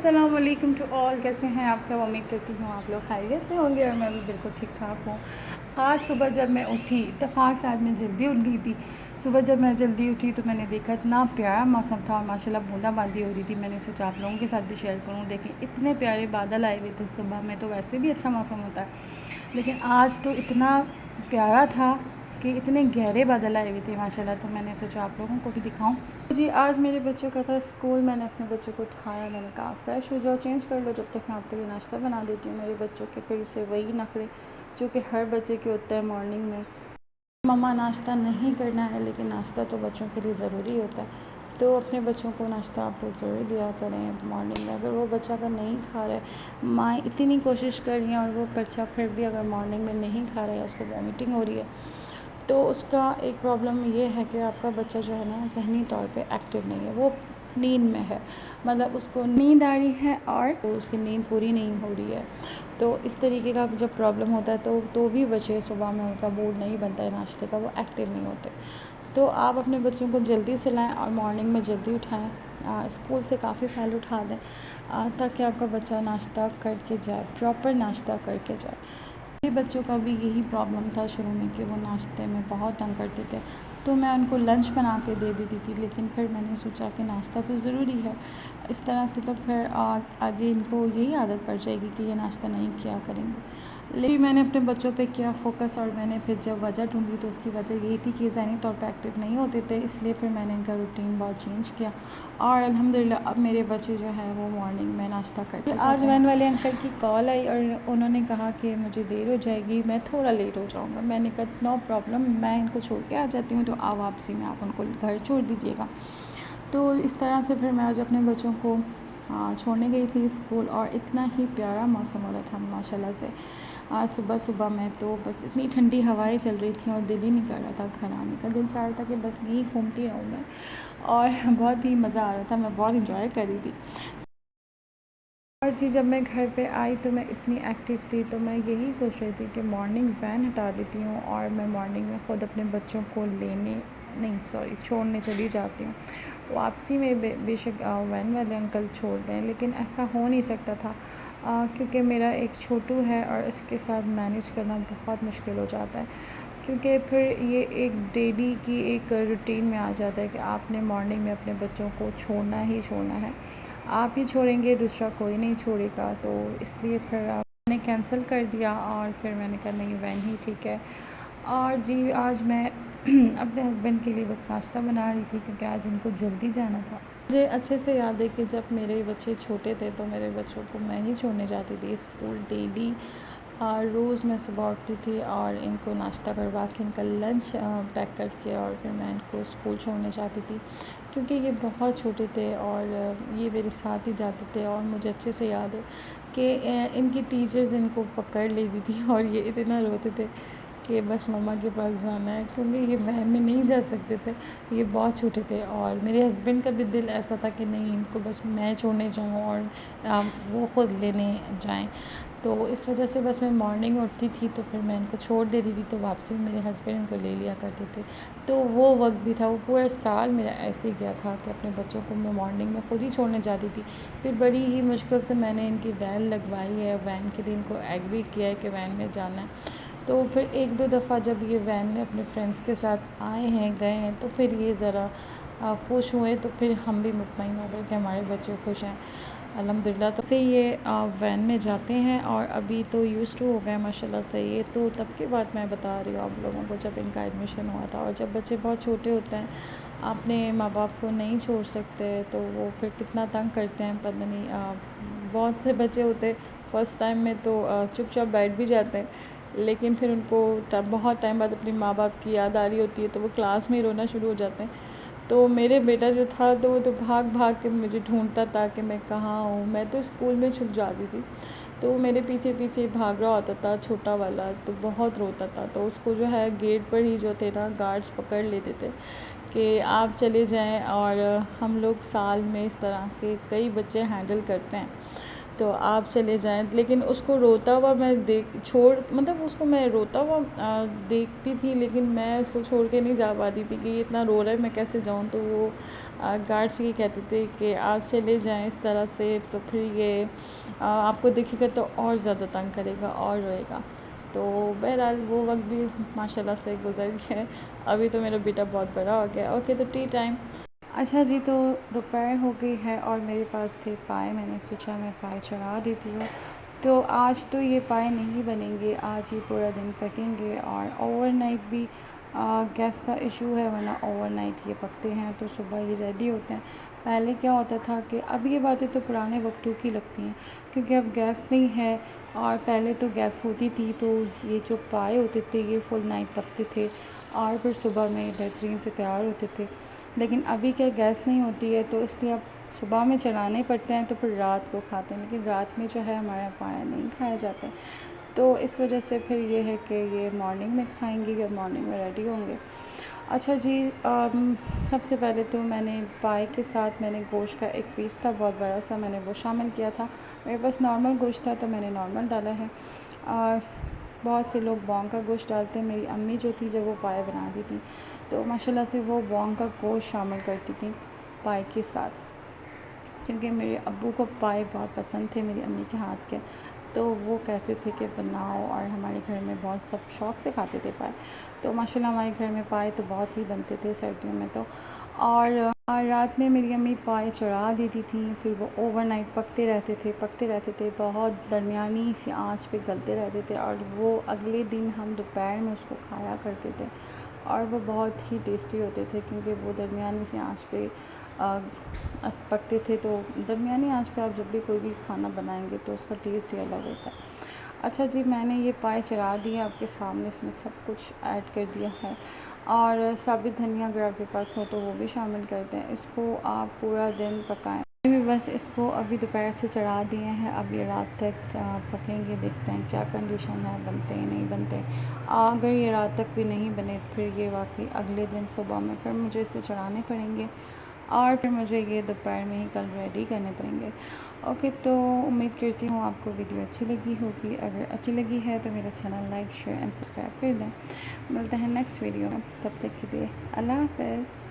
अस्सलाम वालेकुम to all. कैसे हैं आप सब? उम्मीद करती हूँ आप लोग खैरियत से होंगे और मैं भी बिल्कुल ठीक ठाक हूँ। आज सुबह जब मैं उठी, इत्तेफाक से आज मैं जल्दी उठ गई थी। सुबह जब मैं जल्दी उठी तो मैंने देखा इतना प्यारा मौसम था और माशाल्लाह बूंदाबांदी हो रही थी। मैंने सोचा आप लोगों के साथ भी शेयर करूँ। देखें इतने प्यारे बादल आए हुए थे। सुबह में तो वैसे भी अच्छा मौसम होता है, लेकिन आज तो इतना प्यारा था कि इतने गहरे बादल आए हुए थे माशाल्लाह। तो मैंने सोचा आप लोगों को भी दिखाऊं। जी आज मेरे बच्चों का था स्कूल। मैंने अपने बच्चों को उठाया, मैंने कहा फ्रेश हो जाओ, चेंज कर लो, जब तक मैं आपके लिए नाश्ता बना देती हूँ। मेरे बच्चों के फिर से वही नखरे जो कि हर बच्चे के होते हैं मॉर्निंग में। मम्मा नाश्ता नहीं करना है, लेकिन नाश्ता तो बच्चों के लिए ज़रूरी होता है। तो अपने बच्चों को नाश्ता आप लोग ज़रूर दिया करें मॉर्निंग में। अगर वो बच्चा अगर नहीं खा रहा है, माँ इतनी कोशिश कर रही हैं और वो बच्चा फिर भी अगर मॉर्निंग में नहीं खा रहा है, उसको वॉमिटिंग हो रही है, तो उसका एक प्रॉब्लम ये है कि आपका बच्चा जो है ना ज़हनी तौर पे एक्टिव नहीं है, वो नींद में है। मतलब उसको नींद आ रही है और उसकी नींद पूरी नहीं हो रही है। तो इस तरीके का जब प्रॉब्लम होता है तो भी बच्चे सुबह में उनका मूड नहीं बनता है नाश्ते का, वो एक्टिव नहीं होते। तो आप अपने बच्चों को जल्दी सुलाएं और मॉर्निंग में जल्दी उठाएं। स्कूल से काफ़ी पहले उठा दें ताकि आपका बच्चा नाश्ता करके जाए, प्रॉपर नाश्ता करके जाए। मेरे बच्चों का भी यही प्रॉब्लम था शुरू में कि वो नाश्ते में बहुत तंग करते थे। तो मैं उनको लंच बना के दे देती थी, लेकिन फिर मैंने सोचा कि नाश्ता तो ज़रूरी है। इस तरह से तो फिर आगे इनको यही आदत पड़ जाएगी कि ये नाश्ता नहीं किया करेंगे। लेकिन मैंने अपने बच्चों पे किया फ़ोकस और मैंने फिर जब वजह ढूंढी तो उसकी वजह यही थी कि ज़हनी तौर पर एक्टिव नहीं होते थे, इसलिए फिर मैंने इनका रूटीन बहुत चेंज किया और अल्हम्दुलिल्लाह अब मेरे बच्चे जो हैं वो मॉर्निंग में नाश्ता करते जाते हैं। आज वैन वाले अंकल की कॉल आई और उन्होंने कहा कि मुझे देर हो जाएगी, मैं थोड़ा लेट हो जाऊँगा। मैंने कहा नो प्रॉब्लम, मैं इनको छोड़ के आ जाती हूँ, तो आप वापसी में आप उनको घर छोड़ दीजिएगा। तो इस तरह से फिर मैं आज अपने बच्चों को छोड़ने गई थी स्कूल और इतना ही प्यारा मौसम हो रहा था माशाल्लाह से। आज सुबह सुबह में तो बस इतनी ठंडी हवाएं चल रही थी और दिल ही नहीं कर रहा था घर आने का। दिल चाह रहा था कि बस यहीं घूमती रहूँ मैं, और बहुत ही मज़ा आ रहा था, मैं बहुत इंजॉय कर रही थी। और जी जब मैं घर पे आई तो मैं इतनी एक्टिव थी, तो मैं यही सोच रही थी कि मॉर्निंग वैन हटा देती हूँ और मैं मॉर्निंग में ख़ुद अपने बच्चों को छोड़ने चली जाती हूँ। वापसी में बेशक वैन वाले अंकल छोड़ दें, लेकिन ऐसा हो नहीं सकता था क्योंकि मेरा एक छोटू है और इसके साथ मैनेज करना बहुत मुश्किल हो जाता है। क्योंकि फिर ये एक डेली की एक रूटीन में आ जाता है कि आपने मॉर्निंग में अपने बच्चों को छोड़ना ही छोड़ना है। आप ही छोड़ेंगे, दूसरा कोई नहीं छोड़ेगा। तो इसलिए फिर मैंने कैंसिल कर दिया और फिर मैंने कहा नहीं, वैन ही ठीक है। और जी आज मैं अपने हस्बैंड के लिए बस नाश्ता बना रही थी क्योंकि आज इनको जल्दी जाना था। मुझे अच्छे से याद है कि जब मेरे बच्चे छोटे थे तो मेरे बच्चों को मैं ही छोड़ने जाती थी स्कूल डेली। रोज़ मैं सुबह उठती थी और इनको नाश्ता करवा के इनका लंच पैक करके और फिर मैं इनको स्कूल छोड़ने जाती थी, क्योंकि ये बहुत छोटे थे और ये मेरे साथ ही जाते थे। और मुझे अच्छे से याद है कि इनकी टीचर्स इनको पकड़ लेती थी और ये इतना रोते थे कि बस मम्मा के पास जाना है, क्योंकि ये वैन में नहीं जा सकते थे, ये बहुत छोटे थे। और मेरे हस्बैंड का भी दिल ऐसा था कि नहीं, इनको बस मैं छोड़ने जाऊँ और वो ख़ुद लेने जाएं। तो इस वजह से बस मैं मॉर्निंग उठती थी तो फिर मैं इनको छोड़ देती थी, तो वापसी में मेरे हस्बैंड इनको ले लिया करते थे। तो वो वक्त भी था, वो पूरा साल मेरा ऐसे ही गया था कि अपने बच्चों को मैं मॉर्निंग में ख़ुद ही छोड़ने जाती थी। फिर बड़ी ही मुश्किल से मैंने इनकी वैन लगवाई है, वैन के लिए इनको एग्री किया है कि वैन में जाना है। तो फिर एक दो दफ़ा जब ये वैन में अपने फ्रेंड्स के साथ आए हैं, गए हैं, तो फिर ये ज़रा खुश हुए, तो फिर हम भी मुतमईन हो गए कि हमारे बच्चे खुश हैं अल्हम्दुलिल्लाह। तो से ये वैन में जाते हैं और अभी तो यूज़ टू हो गए माशाल्लाह से। ये तो तब की बात मैं बता रही हूँ आप लोगों को जब इनका एडमिशन हुआ था। और जब बच्चे बहुत छोटे होते हैं, अपने माँ बाप को नहीं छोड़ सकते, तो वो फिर कितना तंग करते हैं पता नहीं। बहुत से बच्चे होते फ़र्स्ट टाइम में तो चुपचाप बैठ भी जाते हैं, लेकिन फिर उनको बहुत टाइम बाद अपनी माँ बाप की याद आ रही होती है, तो वो क्लास में ही रोना शुरू हो जाते हैं। तो मेरे बेटा जो था तो वो तो भाग भाग के मुझे ढूंढता था कि मैं कहाँ हूँ। मैं तो स्कूल में छुप जाती थी, तो वो मेरे पीछे पीछे भाग रहा होता था छोटा वाला, तो बहुत रोता था। तो उसको जो है गेट पर ही जो थे ना गार्ड्स पकड़ लेते थे कि आप चले जाएं। और हम लोग साल में इस तरह के कई बच्चे हैंडल करते हैं, तो आप चले जाएं। लेकिन उसको रोता हुआ मैं मतलब उसको मैं रोता हुआ देखती थी, लेकिन मैं उसको छोड़ के नहीं जा पाती थी कि ये इतना रो रहा है, मैं कैसे जाऊं। तो वो गार्ड्स ये कहते थे कि आप चले जाएं इस तरह से, तो फिर ये आपको दिखेगा तो और ज़्यादा तंग करेगा और रोएगा। तो बहरहाल वो वक्त भी माशाल्लाह से गुजर गया है। अभी तो मेरा बेटा बहुत बड़ा हो गया। ओके, तो टी टाइम। अच्छा जी, तो दोपहर हो गई है और मेरे पास थे पाए। मैंने सोचा मैं पाए चढ़ा देती हूँ। तो आज तो ये पाए नहीं बनेंगे, आज ये पूरा दिन पकेंगे और ओवरनाइट भी गैस का इशू है, वरना ओवरनाइट ये पकते हैं तो सुबह ये रेडी होते हैं। पहले क्या होता था कि अब ये बातें तो पुराने वक्तों की लगती हैं, क्योंकि अब गैस नहीं है और पहले तो गैस होती थी, तो ये जो पाए होते थे ये फुल नाइट पकते थे और फिर सुबह में बेहतरीन से तैयार होते थे। लेकिन अभी क्या गैस नहीं होती है, तो इसलिए अब सुबह में चलाने पड़ते हैं, तो फिर रात को खाते हैं। लेकिन रात में जो है हमारे यहाँ पाया नहीं खाया जाता है, तो इस वजह से फिर ये है कि ये मॉर्निंग में खाएंगे या मॉर्निंग में रेडी होंगे। अच्छा जी, सबसे पहले तो मैंने पाए के साथ मैंने गोश्त का एक पीस था बहुत बड़ा सा, मैंने वो शामिल किया था। मेरे पास नॉर्मल गोश्त था तो मैंने नॉर्मल डाला है। और बहुत से लोग बॉन्ग का गोश्त डालते हैं। मेरी अम्मी जो थी जब वो पाए बनाती थी तो माशाल्लाह से वो बॉन्ग का गोश्त शामिल करती थी पाए के साथ, क्योंकि मेरे अब्बू को पाए बहुत पसंद थे मेरी अम्मी के हाथ के, तो वो कहते थे कि बनाओ, और हमारे घर में बहुत सब शौक़ से खाते थे पाए। तो माशाल्लाह हमारे घर में पाए तो बहुत ही बनते थे सर्दियों में तो। और रात में मेरी अम्मी पाए चढ़ा देती थी, फिर वो ओवरनाइट पकते रहते थे, बहुत दरमियानी सी आंच पे गलते रहते थे, और वो अगले दिन हम दोपहर में उसको खाया करते थे और वो बहुत ही टेस्टी होते थे, क्योंकि वो दरमियानी सी आंच पे पकते थे। तो दरमियानी आंच पे आप जब भी कोई भी खाना बनाएंगे तो उसका टेस्ट ही अलग होता है। अच्छा जी, मैंने ये पाए चढ़ा दिया आपके सामने, इसमें सब कुछ ऐड कर दिया है, और साबित धनिया अगर आपके पास हो तो वो भी शामिल करते हैं। इसको आप पूरा दिन पकाएं। भी बस इसको अभी दोपहर से चढ़ा दिए हैं, अब ये रात तक पकेंगे। देखते हैं क्या कंडीशन है, बनते हैं नहीं बनते। अगर ये रात तक भी नहीं बने फिर ये वाकई अगले दिन सुबह में फिर मुझे इसे चढ़ाने पड़ेंगे, और फिर मुझे ये दोपहर में ही कल रेडी करने पड़ेंगे। ओके, तो उम्मीद करती हूँ आपको वीडियो अच्छी लगी होगी। अगर अच्छी लगी है तो मेरा channel like share and subscribe कर दें। मिलते हैं नेक्स्ट वीडियो में, तब तक के लिए अल्लाह हाफ़िज़।